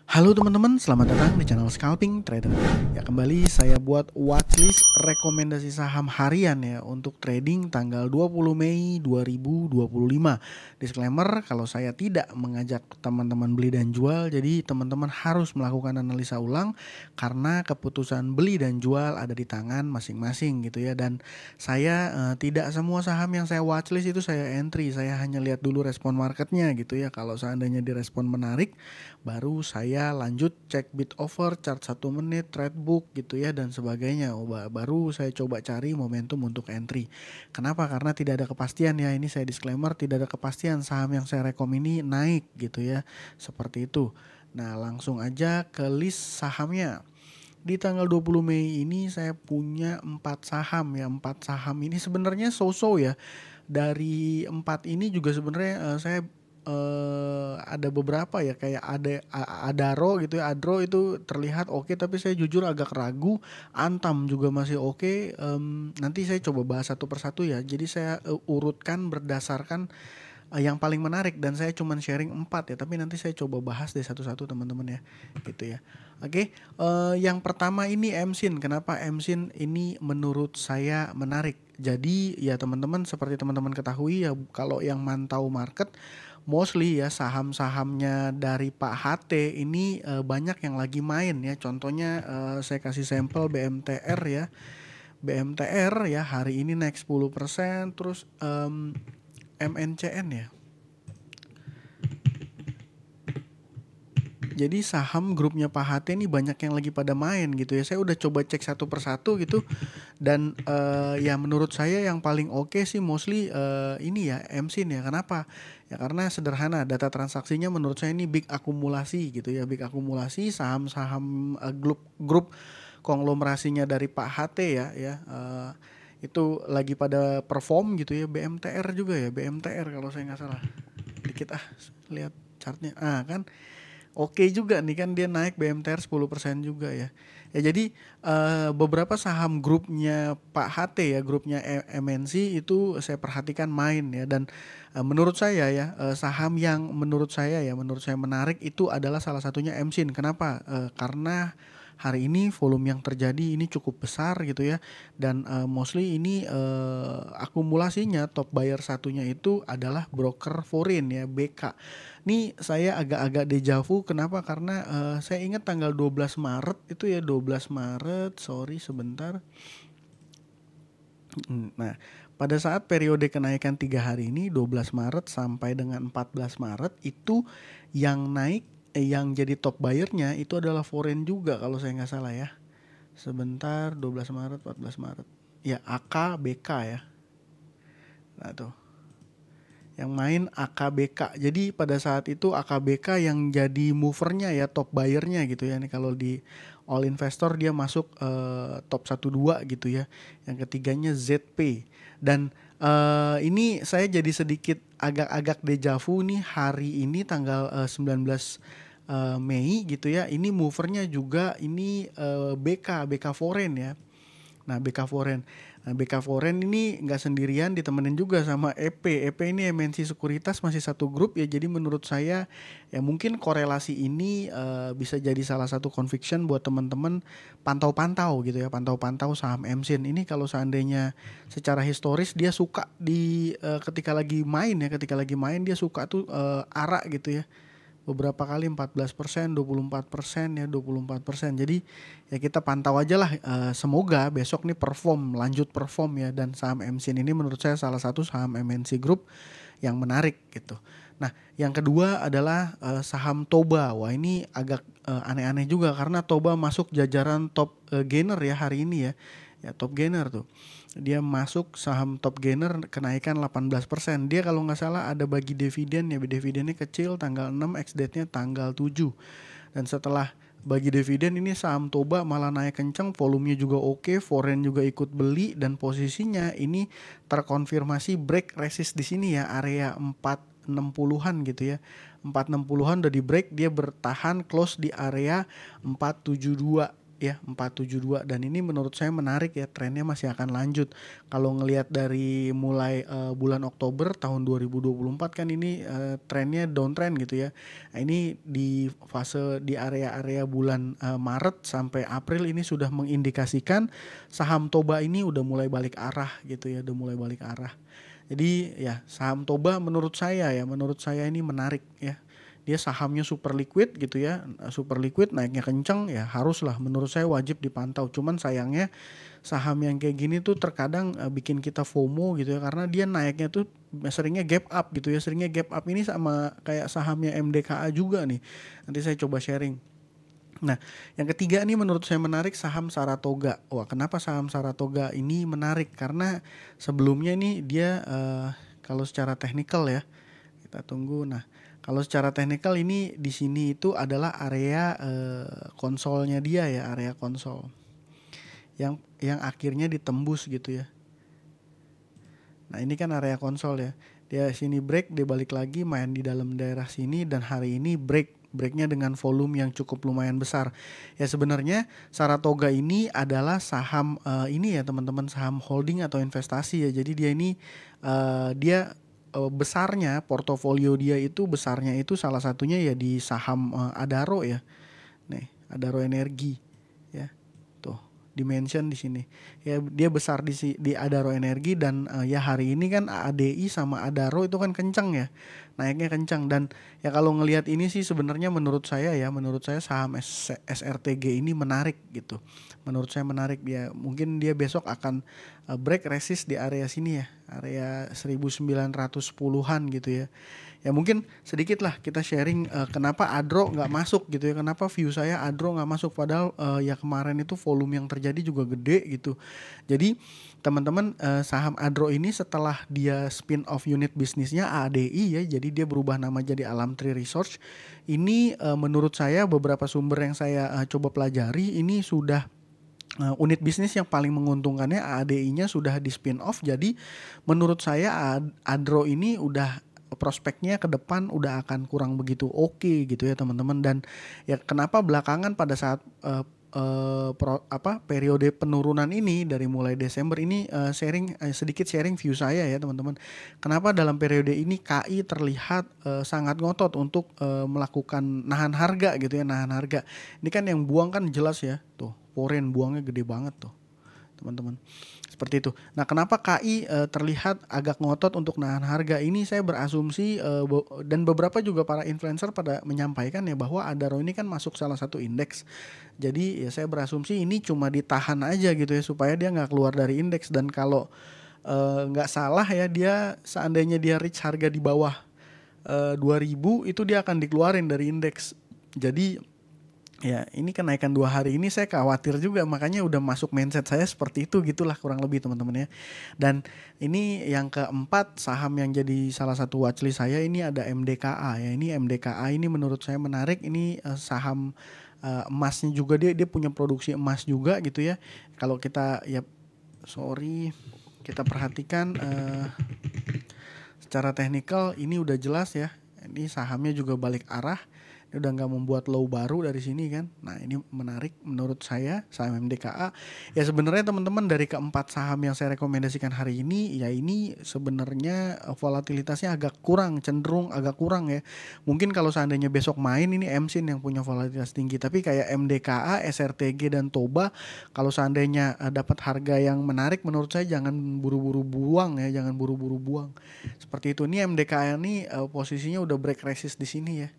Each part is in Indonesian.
Halo teman-teman, selamat datang di channel Scalping Trader. Ya kembali saya buat watchlist rekomendasi saham harian ya untuk trading tanggal 20 Mei 2025. Disclaimer, kalau saya tidak mengajak teman-teman beli dan jual, jadi teman-teman harus melakukan analisa ulang karena keputusan beli dan jual ada di tangan masing-masing gitu ya. Dan saya tidak semua saham yang saya watchlist itu saya entry, saya hanya lihat dulu respon marketnya gitu ya. Kalau seandainya direspon menarik, baru saya lanjut cek bid over, chart 1 menit, trade book gitu ya dan sebagainya. Baru saya coba cari momentum untuk entry. Kenapa? Karena tidak ada kepastian ya. Ini saya disclaimer, tidak ada kepastian saham yang saya rekom ini naik gitu ya. Seperti itu. Nah, langsung aja ke list sahamnya. Di tanggal 20 Mei ini saya punya 4 saham ya. 4 saham ini sebenarnya so-so ya. Dari 4 ini juga sebenarnya saya ada beberapa ya kayak Adaro gitu ya. Adro itu terlihat oke, tapi saya jujur agak ragu. Antam juga masih oke. Nanti saya coba bahas satu persatu ya. Jadi saya urutkan berdasarkan yang paling menarik dan saya cuman sharing 4 ya, tapi nanti saya coba bahas deh satu-satu teman-teman ya gitu ya. Oke, yang pertama ini MSIN. Kenapa MSIN ini menurut saya menarik? Jadi ya teman-teman, seperti teman-teman ketahui ya, kalau yang mantau market mostly ya saham-sahamnya dari Pak HT ini banyak yang lagi main ya. Contohnya saya kasih sampel BMTR ya. BMTR ya hari ini naik 10%, terus MNCN ya. Jadi saham grupnya Pak HT ini banyak yang lagi pada main gitu ya. Saya udah coba cek satu persatu gitu. Dan ya menurut saya yang paling oke sih mostly ini ya MSIN ya. Kenapa? Ya karena sederhana, data transaksinya menurut saya ini big akumulasi gitu ya. Big akumulasi saham-saham grup konglomerasinya dari Pak HT itu lagi pada perform gitu ya. BMTR juga ya, BMTR kalau saya nggak salah. Dikit lihat chartnya. Kan oke juga nih kan, dia naik BMTR 10% juga ya. Ya jadi beberapa saham grupnya Pak HT ya, grupnya MNC itu saya perhatikan main ya. Dan menurut saya ya, saham yang menurut saya menarik itu adalah salah satunya MSIN. Kenapa? Karena hari ini volume yang terjadi ini cukup besar gitu ya. Dan mostly ini akumulasinya top buyer satunya itu adalah broker foreign ya, BK. Nih saya agak-agak dejavu. Kenapa? Karena saya ingat tanggal 12 Maret itu ya, 12 Maret, sorry sebentar. Nah, pada saat periode kenaikan 3 hari ini, 12 Maret sampai dengan 14 Maret itu yang naik, yang jadi top buyernya itu adalah foreign juga kalau saya nggak salah ya. Sebentar, 12 Maret, 14 Maret. Ya, AKBK ya. Nah tuh, yang main AKBK. Jadi pada saat itu AKBK yang jadi movernya ya, top buyernya gitu ya. Nih kalau di All Investor dia masuk top 1 2 gitu ya. Yang ketiganya ZP. Dan ini saya jadi sedikit agak-agak dejavu nih, hari ini tanggal 19 Mei gitu ya. Ini movernya juga ini BK Foreign ya. Nah, BK Foreign. Nah, BK Foreign ini nggak sendirian, ditemenin juga sama EP. EP ini MNC Sekuritas, masih satu grup ya. Jadi menurut saya ya mungkin korelasi ini bisa jadi salah satu conviction buat teman-teman pantau-pantau gitu ya. Pantau-pantau saham MSIN ini, kalau seandainya secara historis dia suka di ketika lagi main ya, ketika lagi main dia suka tuh ARA gitu ya. Beberapa kali 14%, 24% ya, 24%. Jadi ya kita pantau aja lah, semoga besok nih lanjut perform ya. Dan saham MSIN ini menurut saya salah satu saham MNC Group yang menarik gitu. Nah, yang kedua adalah saham Toba. Wah, ini agak aneh-aneh juga karena Toba masuk jajaran top gainer ya hari ini ya. Ya, top gainer tuh. Dia masuk saham top gainer, kenaikan 18%. Dia kalau nggak salah ada bagi dividen ya, dividennya kecil tanggal 6, ex-date-nya tanggal 7. Dan setelah bagi dividen ini saham Toba malah naik kenceng, volumenya juga oke, foreign juga ikut beli, dan posisinya ini terkonfirmasi break resist di sini ya, area 460-an gitu ya. 460-an udah di break, dia bertahan close di area 472 ya 472 dan ini menurut saya menarik ya, trennya masih akan lanjut. Kalau ngelihat dari mulai bulan Oktober tahun 2024 kan ini trennya downtrend gitu ya. Nah, ini di fase di area-area bulan Maret sampai April ini sudah mengindikasikan saham Toba ini udah mulai balik arah gitu ya, udah mulai balik arah. Jadi ya saham Toba menurut saya ini menarik ya. Dia sahamnya super liquid gitu ya, super liquid, naiknya kenceng ya, haruslah menurut saya wajib dipantau. Cuman sayangnya saham yang kayak gini tuh terkadang bikin kita FOMO gitu ya, karena dia naiknya tuh seringnya gap up gitu ya. Seringnya gap up ini sama kayak sahamnya MDKA juga nih. Nanti saya coba sharing. Nah, yang ketiga nih menurut saya menarik, saham Saratoga. Wah, kenapa saham Saratoga ini menarik? Karena sebelumnya nih dia kalau secara teknikal ya, kita tunggu. Nah, kalau secara teknikal ini di sini itu adalah area konsolnya dia ya, area konsol yang akhirnya ditembus gitu ya. Nah, ini kan area konsol ya. Dia sini break, dia balik lagi main di dalam daerah sini, dan hari ini breaknya dengan volume yang cukup lumayan besar. Ya sebenarnya Saratoga ini adalah saham ini ya teman-teman, saham holding atau investasi ya. Jadi dia ini besarnya portofolio dia itu besarnya itu salah satunya ya di saham Adaro ya. Nih, Adaro Energi ya. Tuh, dimension di sini. Ya dia besar di Adaro Energi, dan ya hari ini kan ADI sama Adaro itu kan kencang ya. Naiknya kencang, dan ya kalau ngelihat ini sih sebenarnya menurut saya saham SRTG ini menarik gitu. Menurut saya menarik, dia mungkin dia besok akan break resist di area sini ya, area 1910-an gitu ya. Ya mungkin sedikit lah kita sharing kenapa Adro nggak masuk gitu ya, kenapa view saya Adro nggak masuk, padahal ya kemarin itu volume yang terjadi juga gede gitu. Jadi teman-teman, saham Adro ini setelah dia spin off unit bisnisnya ADI ya, jadi dia berubah nama jadi Alamtree Research. Ini menurut saya beberapa sumber yang saya coba pelajari, ini sudah unit bisnis yang paling menguntungkannya ADI-nya sudah di spin off. Jadi menurut saya Adro ini udah prospeknya ke depan udah akan kurang begitu oke gitu ya teman-teman. Dan ya kenapa belakangan pada saat periode penurunan ini dari mulai Desember ini, sedikit sharing view saya ya teman-teman. Kenapa dalam periode ini KI terlihat sangat ngotot untuk melakukan nahan harga gitu ya, nahan harga. Ini kan yang buang kan jelas ya, tuh foreign buangnya gede banget tuh teman-teman. Seperti itu. Nah, kenapa KI terlihat agak ngotot untuk nahan harga? Ini saya berasumsi dan beberapa juga para influencer pada menyampaikan ya bahwa Adaro ini kan masuk salah satu indeks. Jadi ya saya berasumsi ini cuma ditahan aja gitu ya supaya dia nggak keluar dari indeks. Dan kalau nggak salah ya, dia seandainya dia reach harga di bawah 2000 itu dia akan dikeluarin dari indeks. Jadi ya ini kenaikan 2 hari ini saya khawatir juga, makanya udah masuk mindset saya seperti itu gitulah kurang lebih teman-teman ya. Dan ini yang keempat saham yang jadi salah satu watchlist saya ini ada MDKA ya. Ini MDKA ini menurut saya menarik. Ini saham emasnya juga, dia punya produksi emas juga gitu ya. Kalau kita kita perhatikan secara teknikal ini udah jelas ya. Ini sahamnya juga balik arah. Udah nggak membuat low baru dari sini kan. Nah ini menarik menurut saya saham MDKA. Ya sebenarnya teman-teman, dari keempat saham yang saya rekomendasikan hari ini, ya ini sebenarnya volatilitasnya agak kurang, cenderung agak kurang ya. Mungkin kalau seandainya besok main ini MSIN yang punya volatilitas tinggi, tapi kayak MDKA, SRTG dan Toba, kalau seandainya dapat harga yang menarik, menurut saya jangan buru-buru buang ya, jangan buru-buru buang. Seperti itu. Ini MDKA ini posisinya udah break resist di sini ya.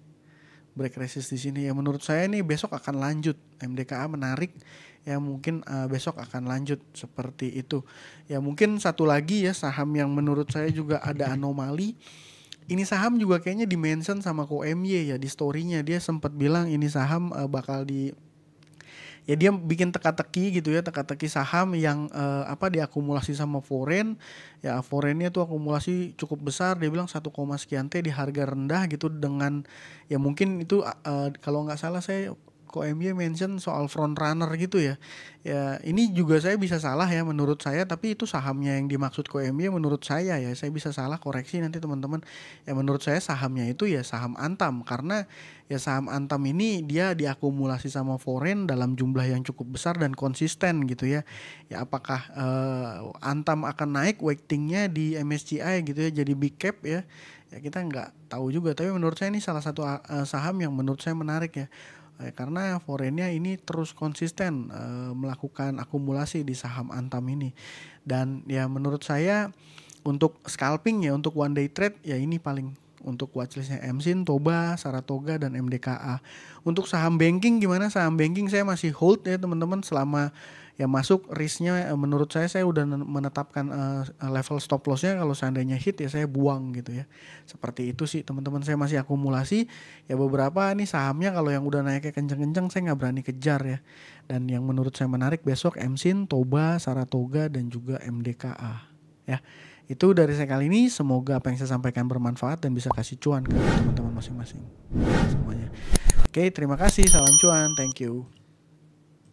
Break resist di sini ya, menurut saya nih besok akan lanjut. MDKA menarik ya, mungkin besok akan lanjut seperti itu ya. Mungkin satu lagi ya saham yang menurut saya juga ada anomali. Ini saham juga kayaknya dimention sama KOMY ya, di story-nya dia sempat bilang ini saham bakal ya dia bikin teka-teki gitu ya, teka-teki saham yang diakumulasi sama foreign. Ya foreignnya tuh akumulasi cukup besar, dia bilang 1, sekian T di harga rendah gitu, dengan ya mungkin itu kalau nggak salah saya Ko MY mention soal front runner gitu ya. Ya ini juga saya bisa salah ya menurut saya, tapi itu sahamnya yang dimaksud Ko MY menurut saya ya. Saya bisa salah, koreksi nanti teman-teman. Ya menurut saya sahamnya itu ya saham Antam, karena ya saham Antam ini dia diakumulasi sama foreign dalam jumlah yang cukup besar dan konsisten gitu ya. Ya apakah Antam akan naik weightingnya di MSCI gitu ya, jadi big cap ya. Ya kita nggak tahu juga, tapi menurut saya ini salah satu saham yang menurut saya menarik ya. Karena foreignnya ini terus konsisten melakukan akumulasi di saham Antam ini. Dan ya menurut saya untuk scalping ya, untuk one day trade ya ini paling untuk watchlistnya MSIN, Toba, Saratoga, dan MDKA. Untuk saham banking gimana? Saham banking saya masih hold ya teman-teman, selama ya masuk risknya menurut saya udah menetapkan level stop lossnya, kalau seandainya hit ya saya buang gitu ya. Seperti itu sih teman-teman, saya masih akumulasi ya beberapa nih sahamnya, kalau yang udah naiknya kenceng-kenceng saya nggak berani kejar ya. Dan yang menurut saya menarik besok MSIN, Toba, Saratoga, dan juga MDKA ya. Itu dari saya kali ini, semoga apa yang saya sampaikan bermanfaat dan bisa kasih cuan ke teman-teman masing-masing semuanya. Oke, terima kasih, salam cuan, thank you.